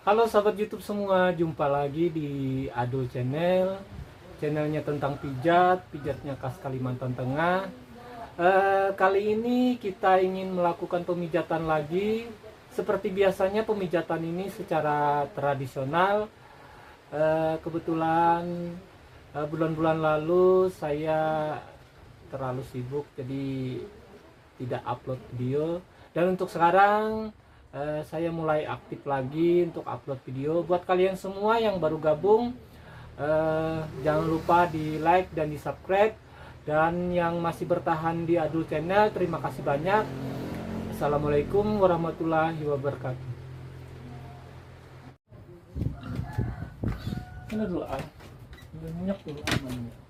Halo sahabat YouTube semua, jumpa lagi di Adul Channel, channelnya tentang pijatnya khas Kalimantan Tengah. Kali ini kita ingin melakukan pemijatan lagi. Seperti biasanya pemijatan ini secara tradisional. Kebetulan bulan-bulan lalu saya terlalu sibuk, jadi tidak upload video. Dan untuk sekarang saya mulai aktif lagi untuk upload video. Buat kalian semua yang baru gabung, jangan lupa di like dan di subscribe. Dan yang masih bertahan di Adul Channel, terima kasih banyak. Assalamualaikum warahmatullahi wabarakatuh. Ini dulu minyak dulu amannya.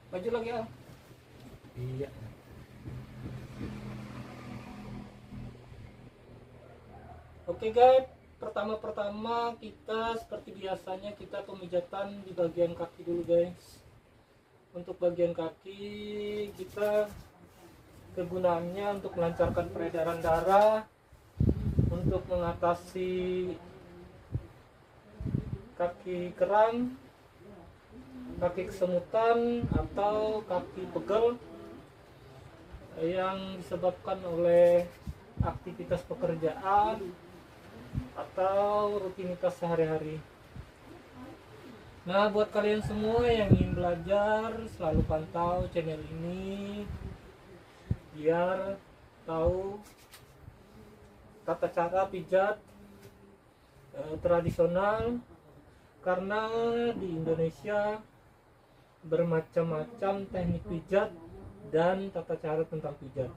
Baju lagi Al. Iya. Oke guys, pertama kita seperti biasanya kita pemijatan di bagian kaki dulu guys. Untuk bagian kaki kita kegunaannya untuk melancarkan peredaran darah, untuk mengatasi kaki kram, kaki kesemutan atau kaki pegel yang disebabkan oleh aktivitas pekerjaan atau rutinitas sehari-hari. Nah, buat kalian semua yang ingin belajar, selalu pantau channel ini biar tahu tata cara pijat tradisional, karena di Indonesia bermacam-macam teknik pijat dan tata cara tentang pijat.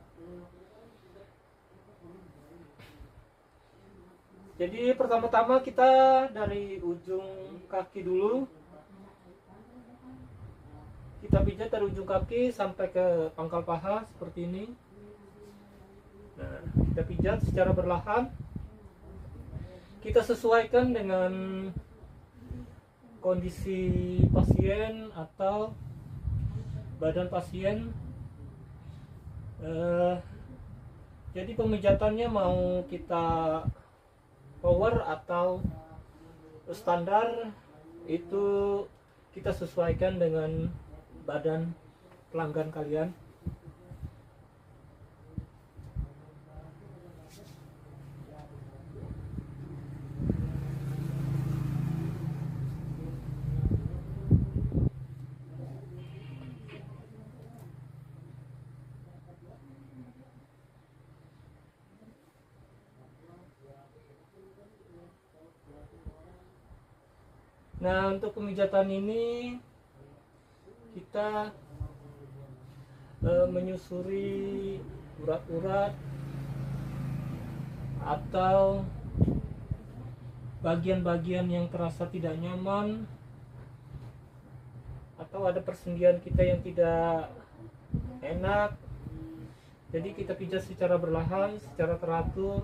Jadi pertama-tama kita dari ujung kaki dulu. Kita pijat dari ujung kaki sampai ke pangkal paha seperti ini. Nah, kita pijat secara berlahan. Kita sesuaikan dengan kondisi pasien atau badan pasien. Jadi pemijatannya mau kita power atau standar, itu kita sesuaikan dengan badan pelanggan kalian. Nah, untuk pemijatan ini kita menyusuri urat-urat atau bagian-bagian yang terasa tidak nyaman, atau ada persendian kita yang tidak enak. Jadi kita pijat secara berlahan, secara teratur,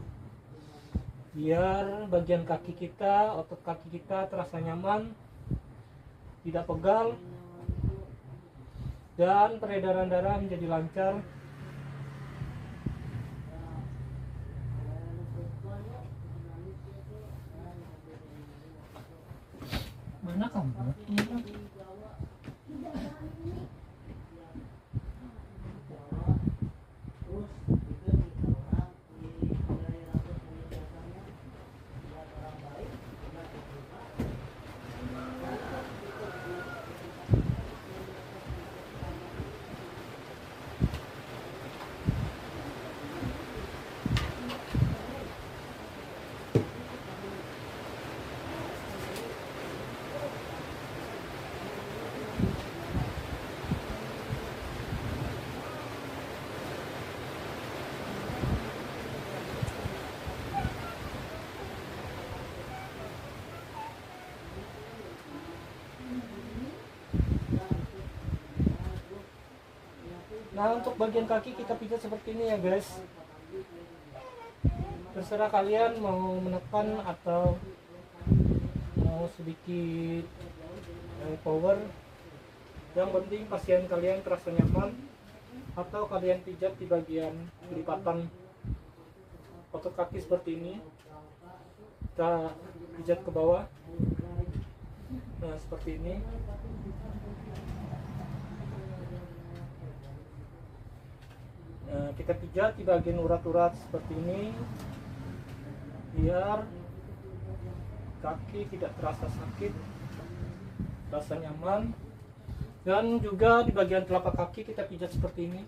biar bagian kaki kita, otot kaki kita terasa nyaman, tidak pegal, dan peredaran darah menjadi lancar. Mana kamu? Nah, untuk bagian kaki kita pijat seperti ini ya guys. Terserah kalian mau menekan atau mau sedikit power. Yang penting pasien kalian terasa nyaman. Atau kalian pijat di bagian lipatan otot kaki seperti ini. Kita pijat ke bawah. Nah, seperti ini. Nah, kita pijat di bagian urat-urat seperti ini biar kaki tidak terasa sakit, terasa nyaman. Dan juga di bagian telapak kaki kita pijat seperti ini.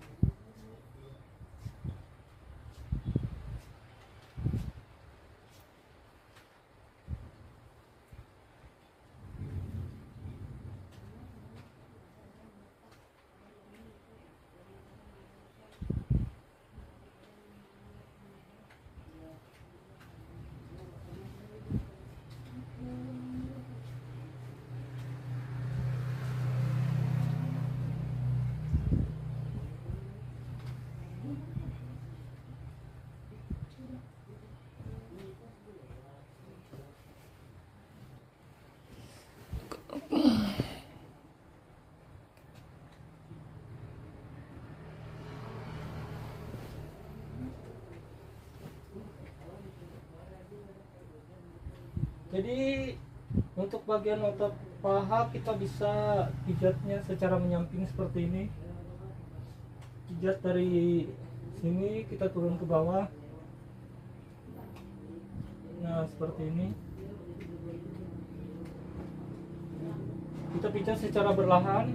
Jadi untuk bagian otot paha kita bisa pijatnya secara menyamping seperti ini. Pijat dari sini kita turun ke bawah. Nah, seperti ini. Kita pijat secara berlahan.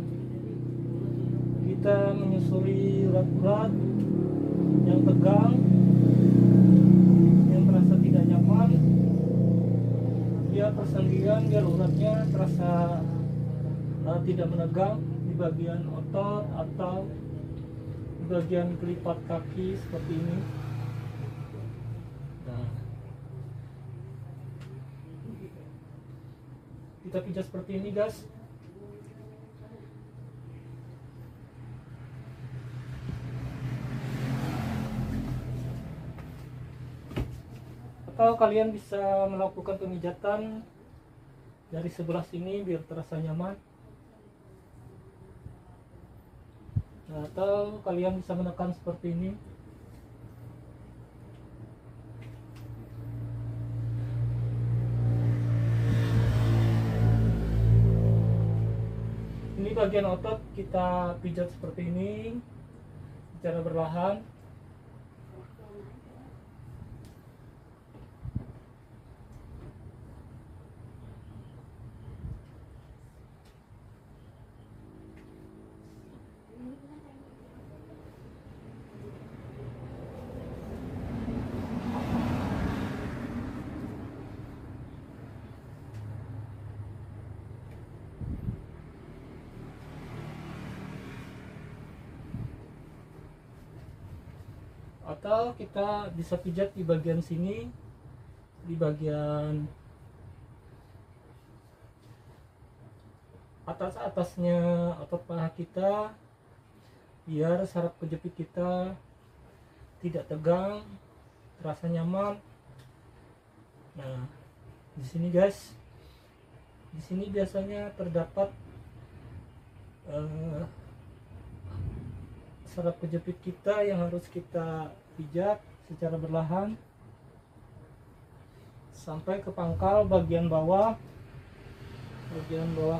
Kita menyusuri urat-urat yang tegang, yang terasa tidak nyaman. Biar persendian, biar uratnya terasa tidak menegang di bagian otot atau di bagian kelipat kaki seperti ini. Nah, kita pijat seperti ini guys. Atau kalian bisa melakukan pemijatan dari sebelah sini biar terasa nyaman. Nah, atau kalian bisa menekan seperti ini. Ini bagian otot kita pijat seperti ini secara berlahan. Atau kita bisa pijat di bagian sini, di bagian atasnya otot paha kita, biar saraf kejepit kita tidak tegang, terasa nyaman. Nah, di sini guys, di sini biasanya terdapat saraf kejepit kita yang harus kita pijat secara berlahan sampai ke pangkal bagian bawah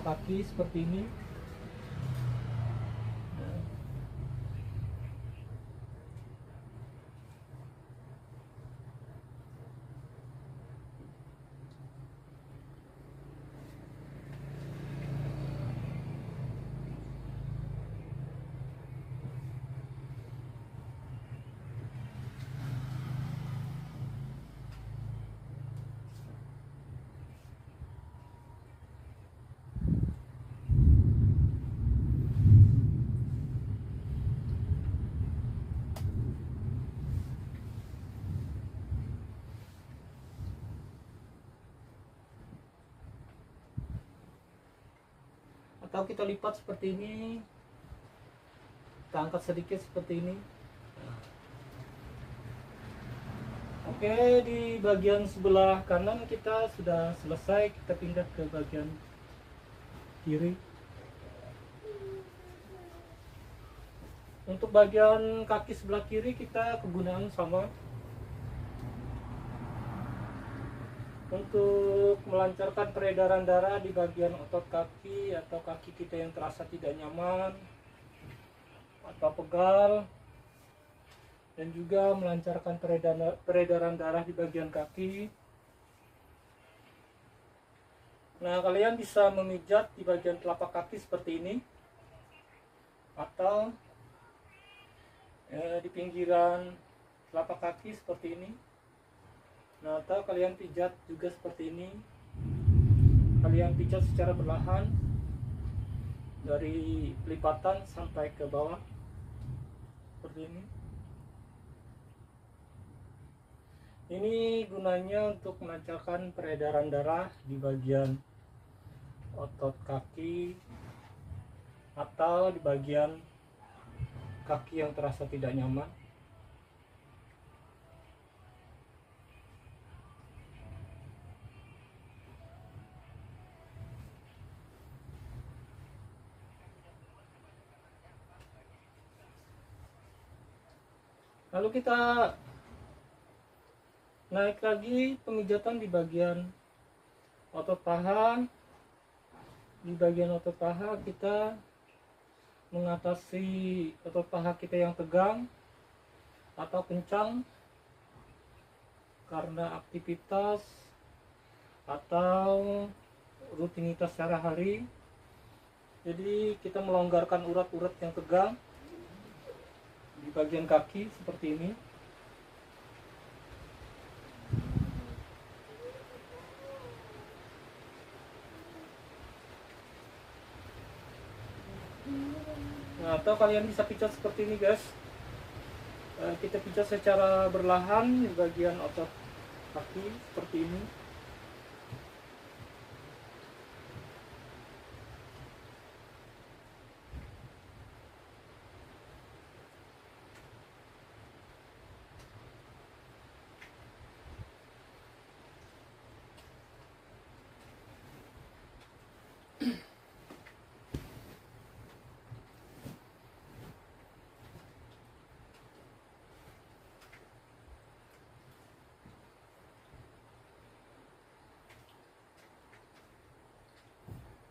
kaki seperti ini. Atau kita lipat seperti ini, kita angkat sedikit seperti ini. Oke, di bagian sebelah kanan kita sudah selesai, kita pindah ke bagian kiri. Untuk bagian kaki sebelah kiri kita kegunaan sama. Untuk melancarkan peredaran darah di bagian otot kaki atau kaki kita yang terasa tidak nyaman atau pegal, dan juga melancarkan peredaran darah di bagian kaki. Nah, kalian bisa memijat di bagian telapak kaki seperti ini, atau di pinggiran telapak kaki seperti ini. Nah, atau kalian pijat juga seperti ini. Kalian pijat secara perlahan dari pelipatan sampai ke bawah seperti ini. Ini gunanya untuk melancarkan peredaran darah di bagian otot kaki atau di bagian kaki yang terasa tidak nyaman. Lalu kita naik lagi pemijatan di bagian otot paha. Di bagian otot paha kita mengatasi otot paha kita yang tegang atau kencang karena aktivitas atau rutinitas sehari-hari. Jadi kita melonggarkan urat-urat yang tegang di bagian kaki seperti ini. Nah, atau kalian bisa pijat seperti ini, guys. Kita pijat secara berlahan di bagian otot kaki seperti ini.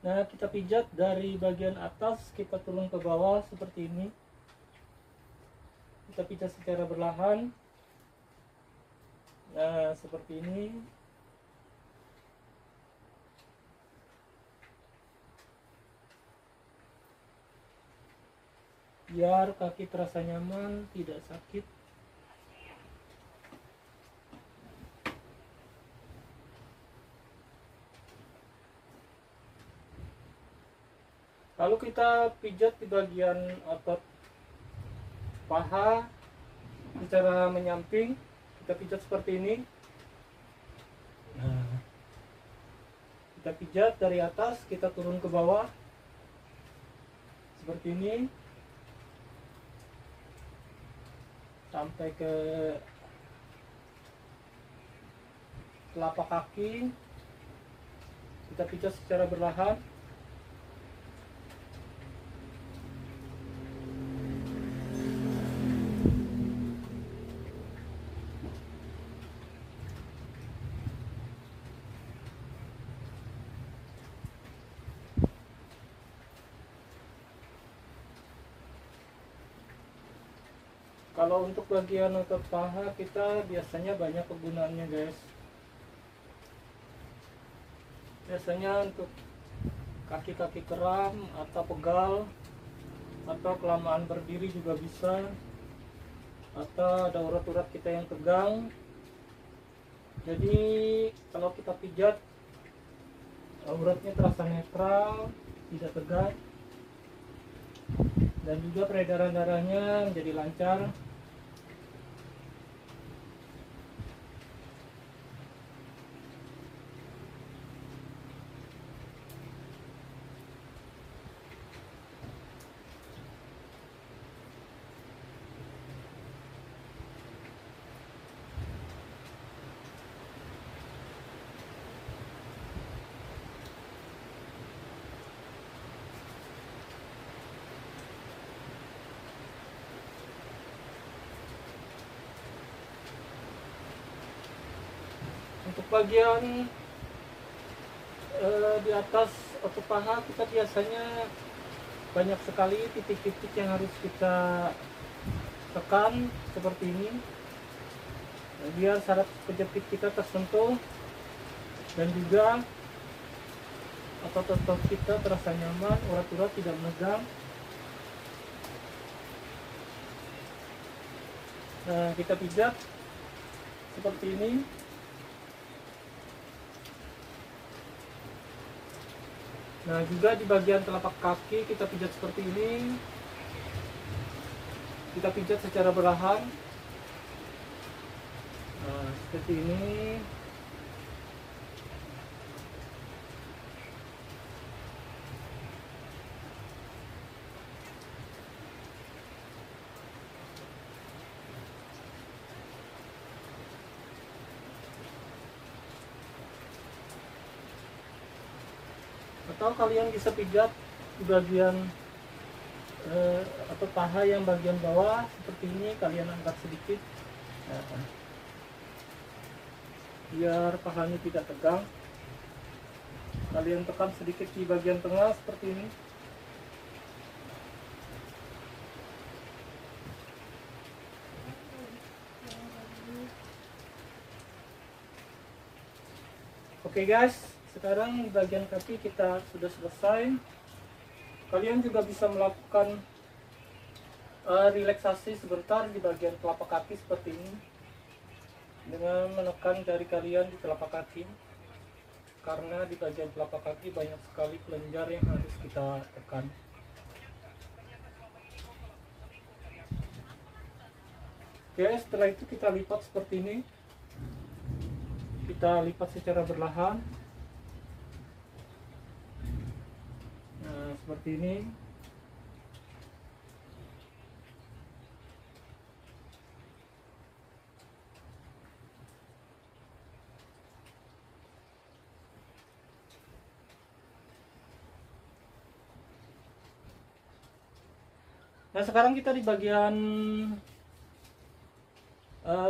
Nah, kita pijat dari bagian atas, kita turun ke bawah seperti ini. Kita pijat secara berlahan. Nah, seperti ini. Biar kaki terasa nyaman, tidak sakit. Lalu kita pijat di bagian otot paha secara menyamping. Kita pijat seperti ini. Nah, kita pijat dari atas, kita turun ke bawah seperti ini sampai ke telapak kaki. Kita pijat secara berlahan. Kalau untuk bagian otot paha kita biasanya banyak kegunaannya, guys. Biasanya untuk kaki-kaki kram atau pegal atau kelamaan berdiri juga bisa, atau ada urat-urat kita yang tegang. Jadi kalau kita pijat, uratnya terasa netral, tidak tegang, dan juga peredaran darahnya menjadi lancar. Untuk bagian di atas otot paha kita biasanya banyak sekali titik-titik yang harus kita tekan seperti ini, biar saraf kejepit kita tersentuh dan juga otot-otot kita terasa nyaman, urat-urat tidak menegang. Nah, kita pijat seperti ini. Nah, juga di bagian telapak kaki kita pijat seperti ini. Kita pijat secara perlahan. Nah, seperti ini. Atau kalian bisa pijat di bagian atau paha yang bagian bawah seperti ini, kalian angkat sedikit, biar pahanya tidak tegang. Kalian tekan sedikit di bagian tengah seperti ini. Oke guys, sekarang di bagian kaki kita sudah selesai. Kalian juga bisa melakukan relaksasi sebentar di bagian telapak kaki seperti ini, dengan menekan jari kalian di telapak kaki, karena di bagian telapak kaki banyak sekali kelenjar yang harus kita tekan. Oke, setelah itu kita lipat seperti ini. Kita lipat secara berlahan. Nah, seperti ini. Nah, sekarang kita di bagian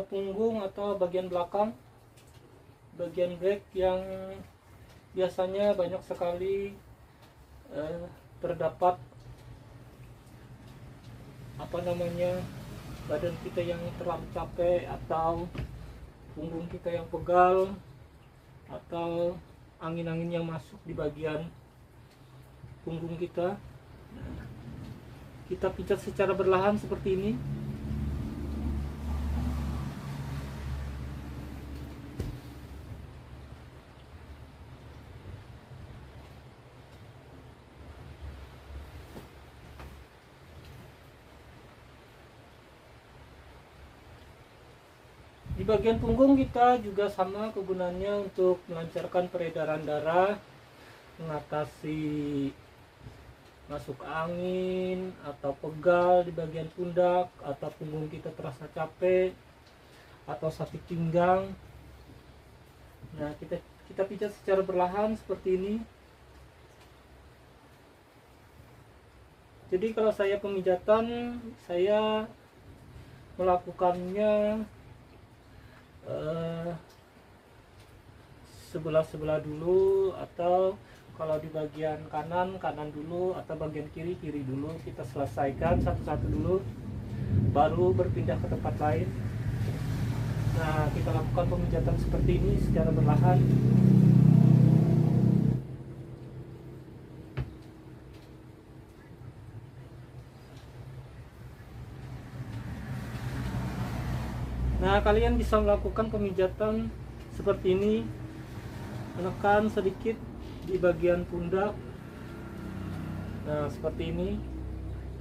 punggung atau bagian belakang, bagian back yang biasanya banyak sekali terdapat badan kita yang terlalu capek, atau punggung kita yang pegal, atau angin-angin yang masuk di bagian punggung kita. Kita pijat secara berlahan seperti ini. Di bagian punggung kita juga sama kegunaannya untuk melancarkan peredaran darah, mengatasi masuk angin atau pegal di bagian pundak, atau punggung kita terasa capek atau sakit pinggang. Nah, kita pijat secara perlahan seperti ini. Jadi kalau saya pemijatan, saya melakukannya sebelah-sebelah dulu, atau kalau di bagian kanan dulu, atau bagian kiri dulu. Kita selesaikan satu-satu dulu, baru berpindah ke tempat lain. Nah, kita lakukan pemijatan seperti ini secara perlahan. Nah, kalian bisa melakukan pemijatan seperti ini, menekan sedikit di bagian pundak. Nah, seperti ini.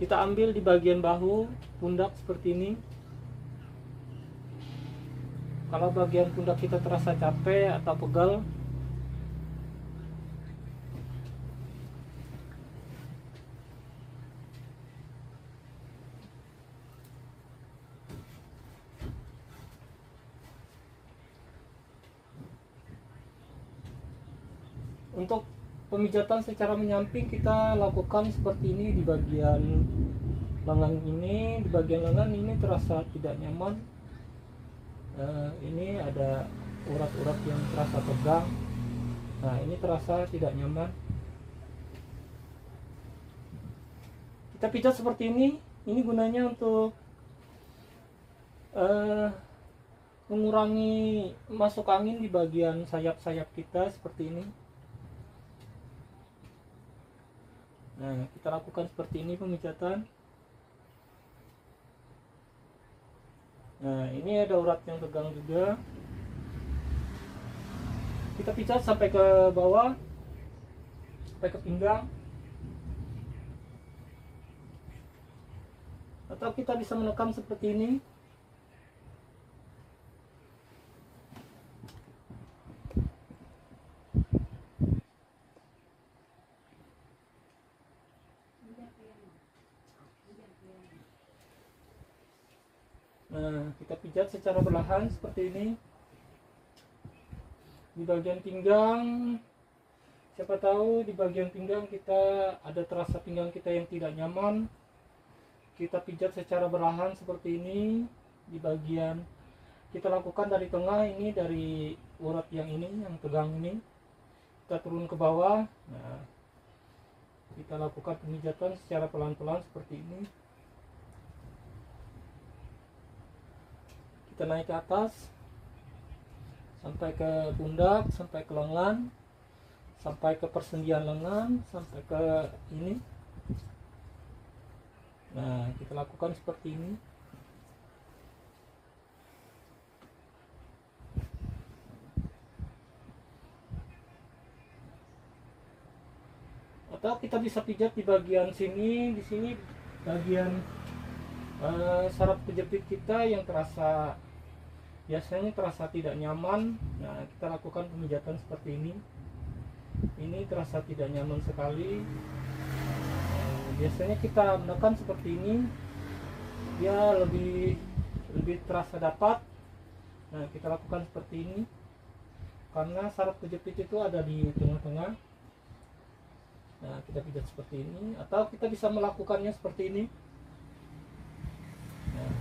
Kita ambil di bagian bahu, pundak seperti ini. Kalau bagian pundak kita terasa capek atau pegal, untuk pemijatan secara menyamping kita lakukan seperti ini. Di bagian lengan ini, di bagian lengan ini terasa tidak nyaman. Ini ada urat-urat yang terasa tegang. Nah, ini terasa tidak nyaman. Kita pijat seperti ini. Ini gunanya untuk mengurangi masuk angin di bagian sayap-sayap kita seperti ini. Nah, kita lakukan seperti ini pemijatan. Nah, ini ada urat yang tegang juga. Kita pijat sampai ke bawah, sampai ke pinggang. Atau kita bisa menekan seperti ini. Nah, kita pijat secara perlahan seperti ini. Di bagian pinggang, siapa tahu di bagian pinggang kita ada terasa pinggang kita yang tidak nyaman. Kita pijat secara perlahan seperti ini. Di bagian kita lakukan dari tengah ini, dari urat yang ini, yang tegang ini, kita turun ke bawah. Nah, kita lakukan pemijatan secara pelan-pelan seperti ini. Kita naik ke atas sampai ke pundak, sampai ke lengan, sampai ke persendian lengan, sampai ke ini. Nah, kita lakukan seperti ini. Atau kita bisa pijat di bagian sini, di sini bagian saraf kejepit kita yang terasa biasanya terasa tidak nyaman. Nah, kita lakukan pemijatan seperti ini. Ini terasa tidak nyaman sekali. Biasanya kita menekan seperti ini, dia lebih terasa dapat. Nah, kita lakukan seperti ini karena saraf kejepit itu ada di tengah-tengah. Nah, kita pijat seperti ini, atau kita bisa melakukannya seperti ini. Nah.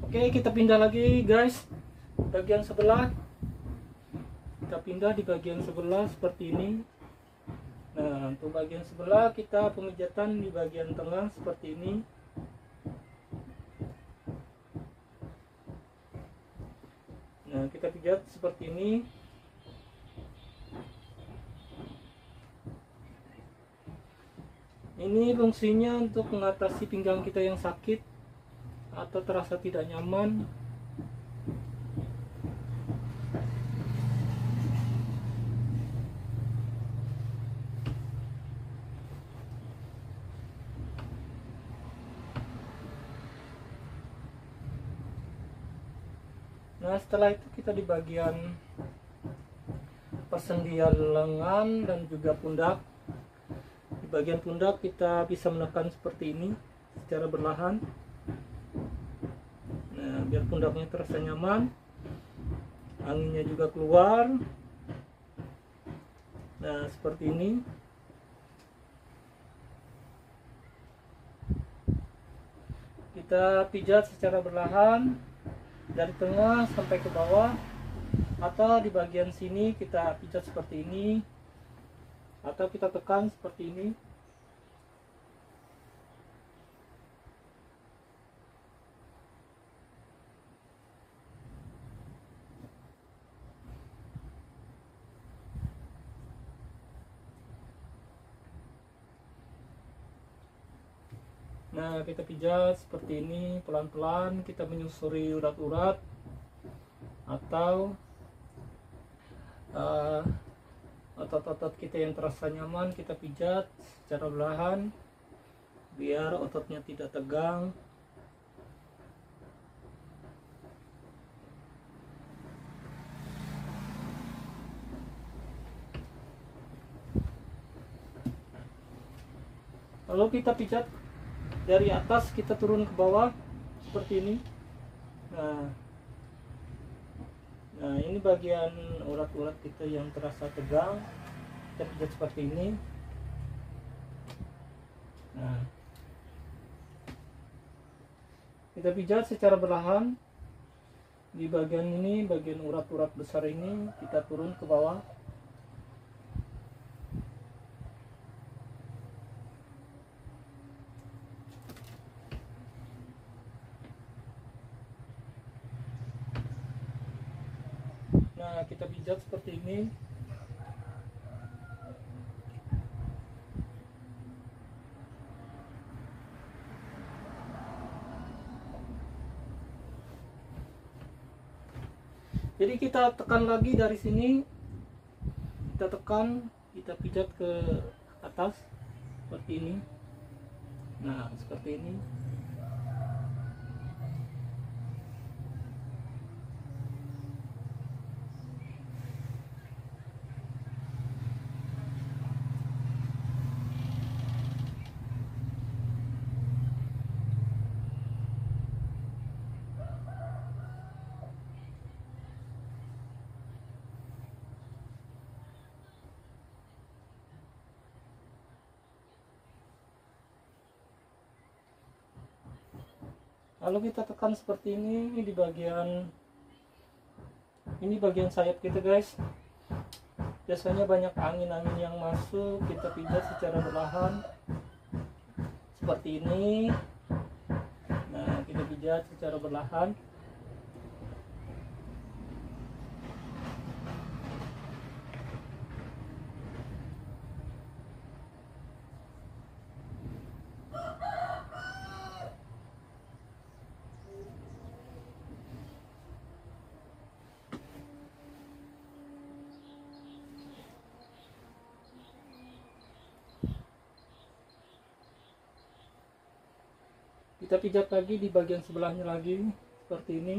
Oke, kita pindah lagi guys, bagian sebelah. Kita pindah di bagian sebelah seperti ini. Nah, untuk bagian sebelah kita pemijatan di bagian tengah seperti ini. Nah, kita pijat seperti ini. Ini fungsinya untuk mengatasi pinggang kita yang sakit atau terasa tidak nyaman. Nah, setelah itu kita di bagian persendian lengan dan juga pundak. Di bagian pundak kita bisa menekan seperti ini secara perlahan. Nah, biar pundaknya terasa nyaman, anginnya juga keluar. Nah, seperti ini. Kita pijat secara perlahan dari tengah sampai ke bawah, atau di bagian sini kita pijat seperti ini, atau kita tekan seperti ini. Nah, kita pijat seperti ini pelan-pelan, kita menyusuri urat-urat atau otot-otot kita yang terasa nyaman. Kita pijat secara perlahan biar ototnya tidak tegang. Lalu kita pijat dari atas, kita turun ke bawah seperti ini. Nah, Nah, ini bagian urat-urat kita yang terasa tegang, kita pijat seperti ini. Nah, kita pijat secara perlahan. Di bagian ini, bagian urat-urat besar ini kita turun ke bawah. Nah, kita pijat seperti ini. Jadi kita tekan lagi dari sini, kita tekan, kita pijat ke atas seperti ini. Nah, seperti ini. Lalu kita tekan seperti ini di bagian ini, bagian sayap kita guys. Biasanya banyak angin-angin yang masuk, kita pijat secara perlahan seperti ini. Nah, kita pijat secara perlahan. Kita pijat lagi di bagian sebelahnya lagi seperti ini.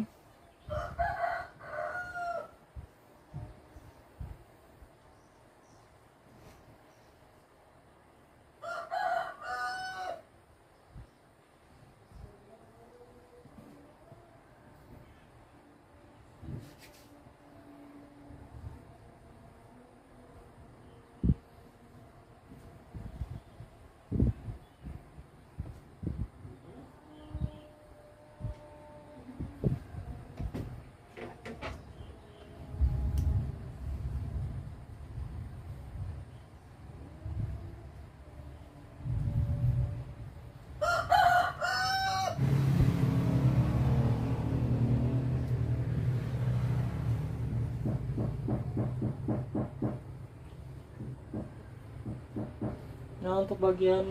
Nah, untuk bagian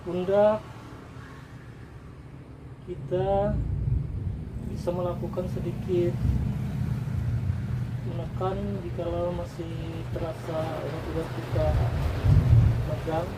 pundak kita bisa melakukan sedikit menekan jika masih terasa otot-otot kita tegang.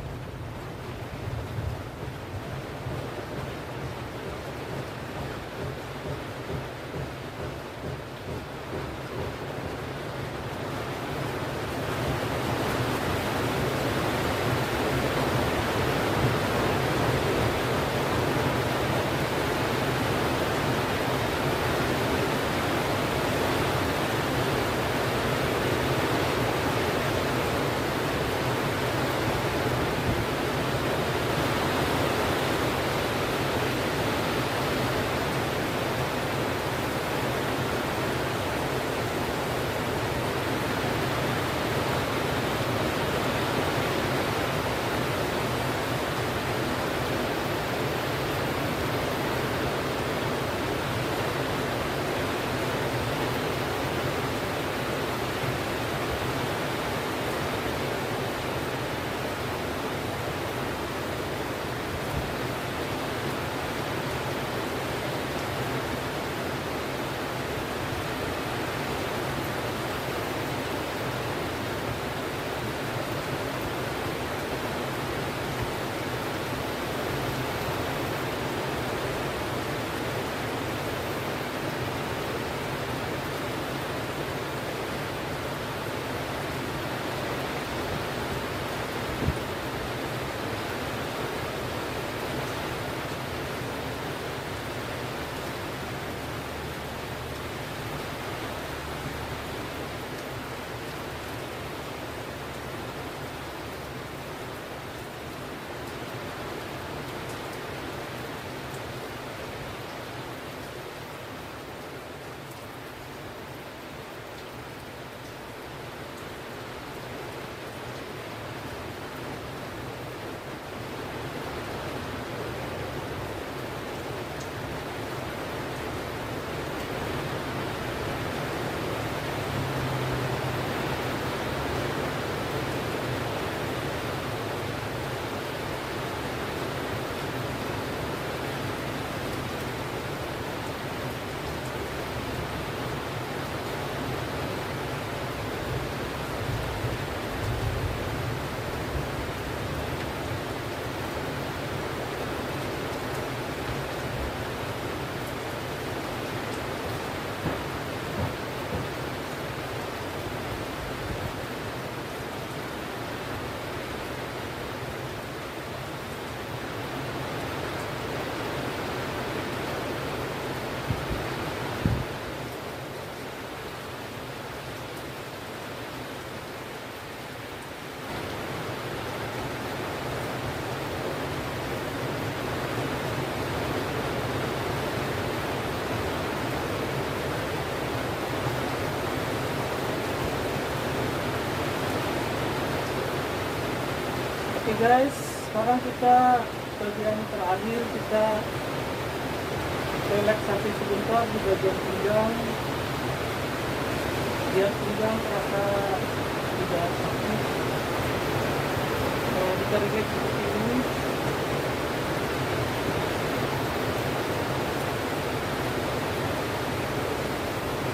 Oke guys, sekarang kita bagian terakhir, kita relaksasi sebentar di bagian pinggang biar pinggang terasa tidak sakit. Kita relax seperti ini.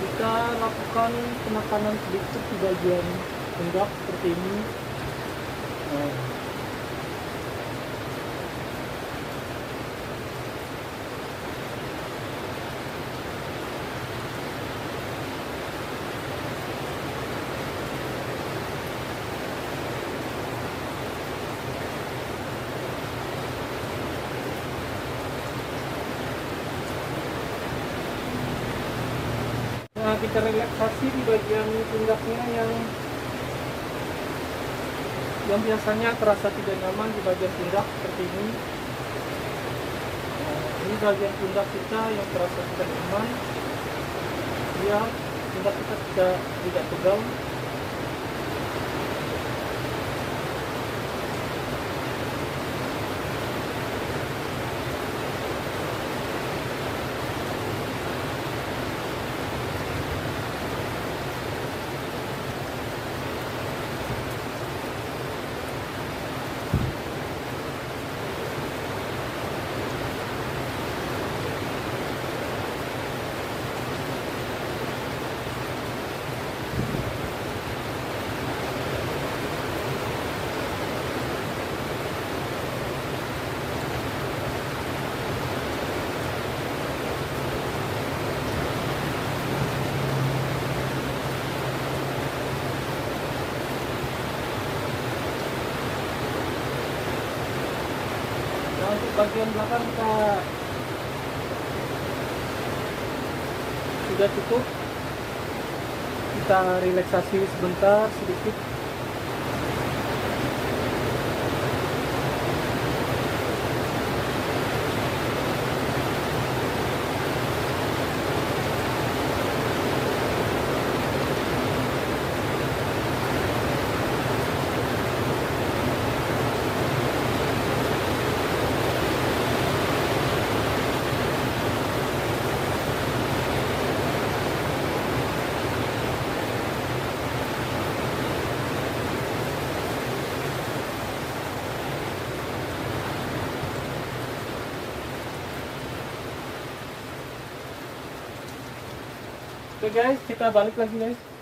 Kita lakukan penekanan sedikit di bagian pundak seperti ini. Nah, kita relaksasi di bagian pundaknya yang biasanya terasa tidak nyaman di bagian pundak seperti ini. Nah, ini bagian pundak kita yang terasa tidak nyaman, biar pundak kita tidak tegang. Nah, untuk bagian belakang kita sudah cukup. Kita relaksasi sebentar sedikit. Oke guys, kita balik lagi guys.